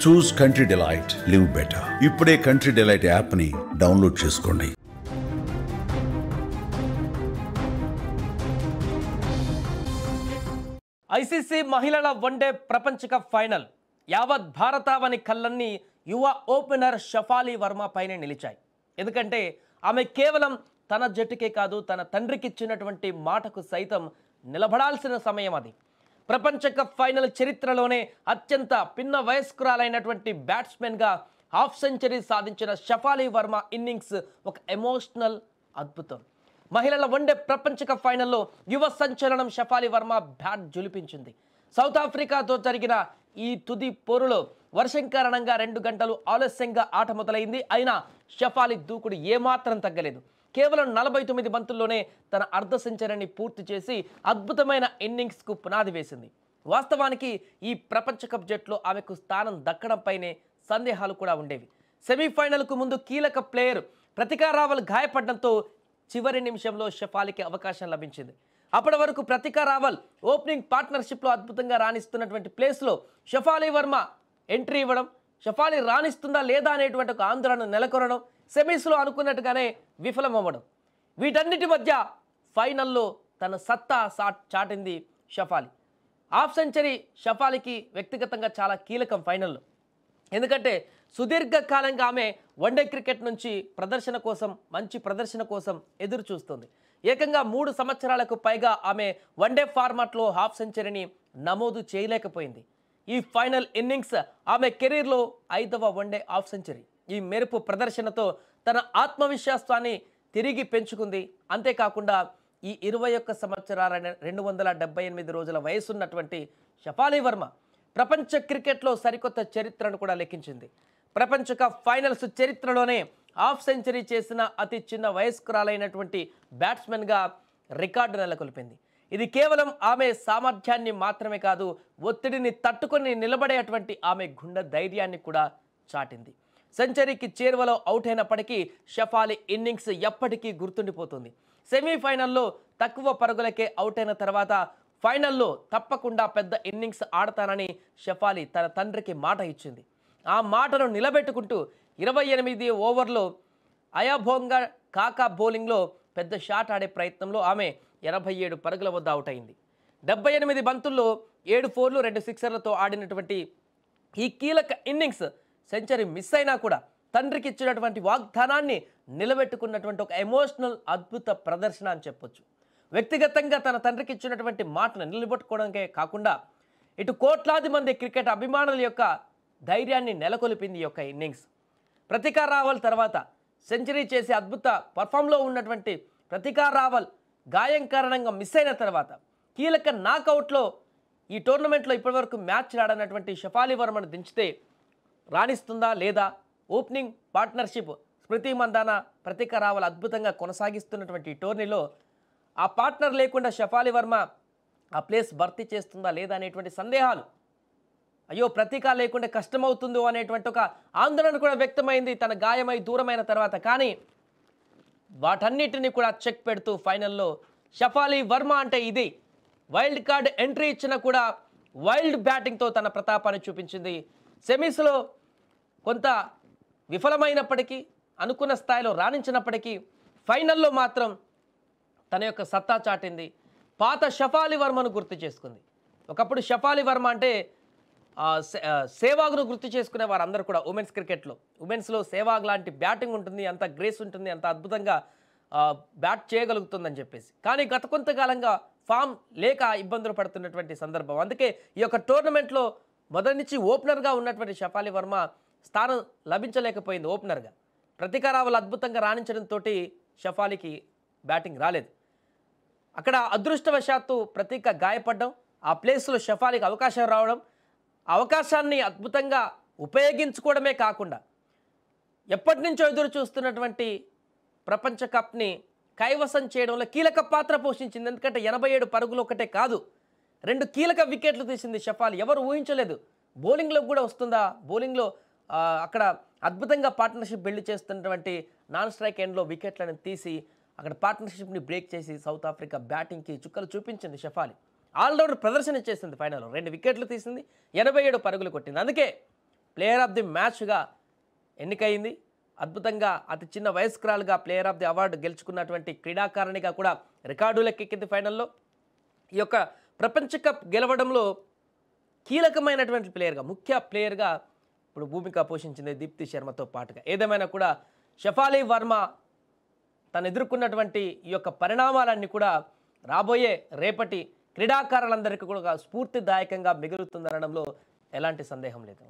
చూస్ country delight, live better. ఇప్పుడే country delight యాప్ని download చేసుకోండి. ఐసీసీ మహిళల వన్డే ప్రపంచ కప్ ఫైనల్. యావత్ భారతావని కళ్ళన్నీ యువ ఓపెనర్ షఫాలి వర్మ పైనే నిలిచాయి. ఎందుకంటే ఆమె కేవలం తన జట్టుకే కాదు, తన తండ్రికి ఇచ్చినటువంటి మాటకు సైతం నిలబడాల్సిన సమయం అది. ప్రపంచ కప్ ఫైనల్ చరిత్రలోనే అత్యంత పిన్న వయస్కురాలైనటువంటి బ్యాట్స్మెన్గా హాఫ్ సెంచరీ సాధించిన షఫాలి వర్మ ఇన్నింగ్స్ ఒక ఎమోషనల్ అద్భుతం. మహిళల వన్డే ప్రపంచ కప్ ఫైనల్లో యువ సంచలనం షఫాలి వర్మ బ్యాట్ జులిపించింది. సౌత్ ఆఫ్రికాతో జరిగిన ఈ తుది పోరులో వర్షం కారణంగా 2 గంటలు ఆలస్యంగా ఆట మొదలైంది. అయినా షఫాలి దూకుడు ఏమాత్రం తగ్గలేదు. కేవలం 49 బంతుల్లోనే తన అర్ధ సెంచరీని పూర్తి చేసి అద్భుతమైన ఇన్నింగ్స్కు పునాది వేసింది. వాస్తవానికి ఈ ప్రపంచ కప్ జట్లో ఆమెకు స్థానం దక్కడంపైనే సందేహాలు కూడా ఉండేవి. సెమీఫైనల్కు ముందు కీలక ప్లేయర్ ప్రతికా రావల్ గాయపడడంతో చివరి నిమిషంలో షఫాలికి అవకాశం లభించింది. అప్పటి వరకు ప్రతికా రావల్ ఓపెనింగ్ పార్ట్నర్షిప్లో అద్భుతంగా రాణిస్తున్నటువంటి ప్లేస్లో షఫాలి వర్మ ఎంట్రీ ఇవ్వడం, షఫాలి రాణిస్తుందా లేదా అనేటువంటి ఒక ఆందోళన నెలకొనడం, సెమీస్లో అనుకున్నట్టుగానే విఫలమవ్వడం, వీటన్నిటి మధ్య ఫైనల్లో తన సత్తా చాటింది షఫాలి. హాఫ్ సెంచరీ షఫాలికి వ్యక్తిగతంగా చాలా కీలకం ఫైనల్లో. ఎందుకంటే సుదీర్ఘకాలంగా ఆమె వన్డే క్రికెట్ నుంచి మంచి ప్రదర్శన కోసం ఎదురు చూస్తుంది. ఏకంగా 3 సంవత్సరాలకు పైగా ఆమె వన్డే ఫార్మాట్లో హాఫ్ సెంచరీని నమోదు చేయలేకపోయింది. ఈ ఫైనల్ ఇన్నింగ్స్ ఆమె కెరీర్లో 5వ వన్డే హాఫ్ సెంచరీ. ఈ మెరుపు ప్రదర్శనతో తన ఆత్మవిశ్వాసాన్ని తిరిగి పెంచుకుంది. అంతేకాకుండా ఈ 21 సంవత్సరాల 278 రోజుల వయసున్నటువంటి షఫాలి వర్మ ప్రపంచ క్రికెట్లో సరికొత్త చరిత్రను కూడా లెక్కించింది. ప్రపంచ కప్ ఫైనల్స్ చరిత్రలోనే హాఫ్ సెంచరీ చేసిన అతి చిన్న వయస్కురాలైనటువంటి బ్యాట్స్మెన్గా రికార్డు నెలకొల్పింది. ఇది కేవలం ఆమె సామర్థ్యాన్ని మాత్రమే కాదు, ఒత్తిడిని తట్టుకొని నిలబడేటువంటి ఆమె గుండె ధైర్యాన్ని కూడా చాటింది. సెంచరీకి చేరువలో అవుట్ అయినప్పటికీ షఫాలి ఇన్నింగ్స్ ఎప్పటికీ గుర్తుండిపోతుంది. సెమీఫైనల్లో తక్కువ పరుగులకే అవుట్ అయిన తర్వాత ఫైనల్లో తప్పకుండా పెద్ద ఇన్నింగ్స్ ఆడతానని షఫాలి తన తండ్రికి మాట ఇచ్చింది. ఆ మాటను నిలబెట్టుకుంటూ 28 ఓవర్లో అయాభోంగా కాకా బౌలింగ్లో పెద్ద షాట్ ఆడే ప్రయత్నంలో ఆమె 87 పరుగుల వద్ద అవుట్ అయింది. 78 బంతుల్లో 7 ఫోర్లు 2 సిక్సర్లతో ఆడినటువంటి ఈ కీలక ఇన్నింగ్స్ సెంచరీ మిస్ అయినా కూడా తండ్రికి ఇచ్చినటువంటి వాగ్దానాన్ని నిలబెట్టుకున్నటువంటి ఒక ఎమోషనల్ అద్భుత ప్రదర్శన అని చెప్పొచ్చు. వ్యక్తిగతంగా తన తండ్రికి ఇచ్చినటువంటి మాటను నిలబెట్టుకోవడానికే కాకుండా ఇటు కోట్లాది మంది క్రికెట్ అభిమానుల యొక్క ధైర్యాన్ని నెలకొల్పింది ఈ యొక్క ఇన్నింగ్స్. ప్రతికా రావల్ తర్వాత సెంచరీ చేసి అద్భుత పర్ఫామ్లో ఉన్నటువంటి ప్రతికా రావల్ గాయం కారణంగా మిస్ అయిన తర్వాత కీలక నాకౌట్లో ఈ టోర్నమెంట్లో ఇప్పటివరకు మ్యాచ్ ఆడనటువంటి షఫాలి వర్మను దించితే రాణిస్తుందా లేదా? ఓపెనింగ్ పార్ట్నర్షిప్ స్మృతి మందాన, ప్రతికా రావల్ అద్భుతంగా కొనసాగిస్తున్నటువంటి టోర్నీలో ఆ పార్ట్నర్ లేకుండా షఫాలి వర్మ ఆ ప్లేస్ భర్తీ చేస్తుందా లేదా అనేటువంటి సందేహాలు, అయ్యో ప్రతీకా లేకుండా కష్టమవుతుందో అనేటువంటి ఒక ఆందోళన కూడా వ్యక్తమైంది తన గాయమై దూరమైన తర్వాత. కానీ వాటన్నిటిని కూడా చెక్ పెడుతూ ఫైనల్లో షఫాలి వర్మ అంటే ఇది వైల్డ్ కార్డ్ ఎంట్రీ ఇచ్చినా కూడా వైల్డ్ బ్యాటింగ్తో తన ప్రతాపాన్ని చూపించింది. సెమీస్లో కొంత విఫలమైనప్పటికీ, అనుకున్న స్థాయిలో రాణించినప్పటికీ ఫైనల్లో మాత్రం తన యొక్క సత్తా చాటింది. పాత షఫాలి వర్మను గుర్తు చేసుకుంది. ఒకప్పుడు షఫాలి వర్మ అంటే సేవాగ్ను గుర్తు చేసుకునే వారందరూ కూడా ఉమెన్స్ క్రికెట్లో, ఉమెన్స్లో సేవాగ్ లాంటి బ్యాటింగ్ ఉంటుంది, అంత గ్రేస్ ఉంటుంది, అంత అద్భుతంగా బ్యాట్ చేయగలుగుతుందని చెప్పేసి. కానీ గత కొంతకాలంగా ఫామ్ లేక ఇబ్బందులు పడుతున్నటువంటి సందర్భం. అందుకే ఈ యొక్క టోర్నమెంట్లో మొదటి నుంచి ఓపెనర్గా ఉన్నటువంటి షఫాలి వర్మ స్థానం లభించలేకపోయింది. ఓపెనర్గా ప్రతికా రావల్ అద్భుతంగా రాణించడంతో షఫాలికి బ్యాటింగ్ రాలేదు. అక్కడ అదృష్టవశాత్తు ప్రతీక గాయపడడం, ఆ ప్లేస్లో షఫాలికి అవకాశం రావడం, అవకాశాన్ని అద్భుతంగా ఉపయోగించుకోవడమే కాకుండా ఎప్పటి నుంచో ఎదురు చూస్తున్నటువంటి ప్రపంచ కప్ని కైవసం చేయడంలో కీలక పాత్ర పోషించింది. ఎందుకంటే 87 పరుగులు ఒకటే కాదు, 2 కీలక వికెట్లు తీసింది షఫాలి. ఎవరు ఊహించలేదు. బౌలింగ్లో కూడా వస్తుందా, బౌలింగ్లో అక్కడ అద్భుతంగా పార్ట్నర్షిప్ బిల్డ్ చేస్తున్నటువంటి నాన్ స్ట్రైక్ ఎండ్లో వికెట్లను తీసి అక్కడ పార్ట్నర్షిప్ని బ్రేక్ చేసి సౌత్ ఆఫ్రికా బ్యాటింగ్కి చుక్కలు చూపించింది షఫాలి. ఆల్రౌండర్ ప్రదర్శన చేసింది. ఫైనల్లో 2 వికెట్లు తీసింది, 87 పరుగులు కొట్టింది. అందుకే ప్లేయర్ ఆఫ్ ది మ్యాచ్గా ఎన్నికైంది. అద్భుతంగా అతి చిన్న వయస్కురాలుగా ప్లేయర్ ఆఫ్ ది అవార్డు గెలుచుకున్నటువంటి క్రీడాకారిణిగా కూడా రికార్డులకెక్కింది ఫైనల్లో. ఈ యొక్క ప్రపంచ కప్ గెలవడంలో కీలకమైనటువంటి ప్లేయర్గా, ముఖ్య ప్లేయర్గా ఇప్పుడు భూమిక పోషించింది దీప్తి శర్మతో పాటుగా. ఏదేమైనా కూడా షఫాలి వర్మ తను ఎదుర్కొన్నటువంటి ఈ యొక్క పరిణామాలన్నీ కూడా రాబోయే రేపటి క్రీడాకారులందరికీ కూడా స్ఫూర్తిదాయకంగా మిగులుతుందనడంలో ఎలాంటి సందేహం లేదు.